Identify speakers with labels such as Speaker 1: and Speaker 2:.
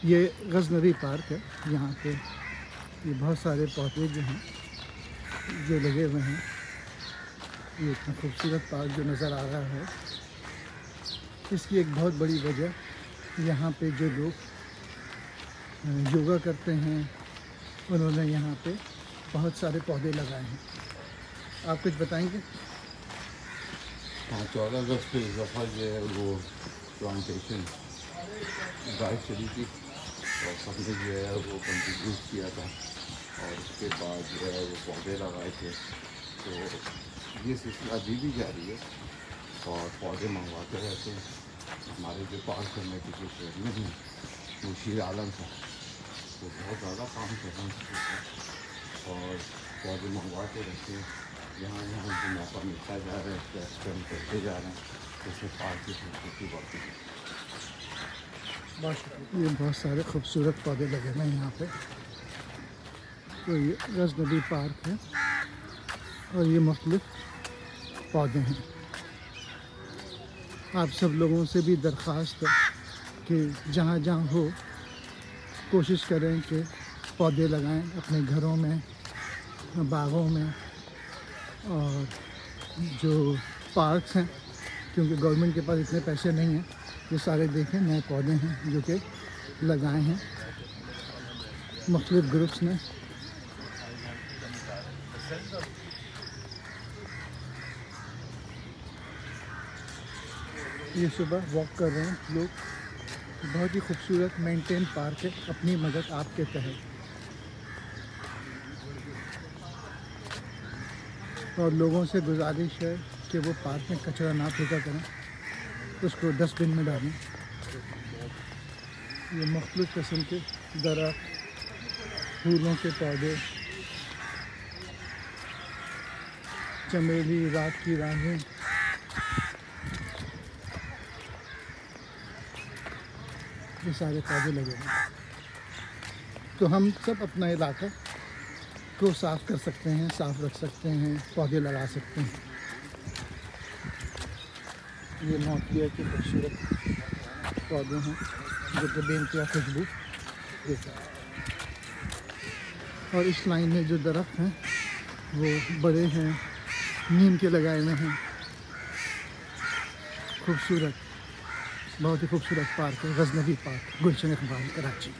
Speaker 1: ये गज़नवी पार्क है। यहाँ पे ये बहुत सारे पौधे जो हैं जो लगे हुए हैं। ये इतना खूबसूरत पार्क जो नज़र आ रहा है, इसकी एक बहुत बड़ी वजह यहाँ पे जो लोग योगा करते हैं उन्होंने यहाँ पे बहुत सारे पौधे लगाए हैं। आप कुछ बताएंगे?
Speaker 2: हाँ, 14 अगस्त पे इस दफ़ा जो है वो प्लांटेशन ड्राइव चली थी और सबने जो है वो कंट्रीब्यूट किया था और उसके बाद जो है वो पौधे लगाए थे। तो ये सिलसिला अभी भी जारी है और पौधे मंगवाते रहते हैं। हमारे जो पार्क कमेटी के चेयरमैन हैं मुशीर आलम साहब, वो बहुत ज़्यादा काम कर रहे हैं और पौधे मंगवाते रहते हैं। जहाँ जहाँ उनको मौका मिलता जा रहा है एक्सपेंड करते जा रहे हैं, जैसे पार्क की खूबसूरती बढ़ती है।
Speaker 1: ये बहुत सारे खूबसूरत पौधे लगे हैं यहाँ पे। तो ये गज़नवी पार्क है और ये मुख्तलिफ पौधे हैं। आप सब लोगों से भी दरख्वास्त है कि जहाँ जहाँ हो कोशिश करें कि पौधे लगाएं अपने घरों में, बागों में और जो पार्क्स हैं, क्योंकि गवर्नमेंट के पास इतने पैसे नहीं हैं। ये सारे देखें नए पौधे हैं जो कि लगाए हैं मुख्तलिफ ग्रुप्स ने। ये सुबह वॉक कर रहे हैं लोग। बहुत ही खूबसूरत मेंटेन पार्क है, अपनी मदद आपके तहत। और लोगों से गुजारिश है कि वो पार्क में कचरा ना फेंका करें, उसको डस्टबिन में डालें। ये मुख्तलिफ किस्म के दरख्त, फूलों के पौधे, चमेली, रात की रानी, ये सारे पौधे लगे हैं। तो हम सब अपना इलाका को साफ़ कर सकते हैं, साफ़ रख सकते हैं, पौधे लगा सकते हैं। ये नौतिया के खूबसूरत पौधे हैं जो कि बेनतहा खुशबू देते हैं। और इस लाइन में जो दरख्त हैं वो बड़े हैं, नीम के लगाए हुए हैं। खूबसूरत, बहुत ही खूबसूरत पार्क है गज़नवी पार्क, गुलशन इकबाल, कराची।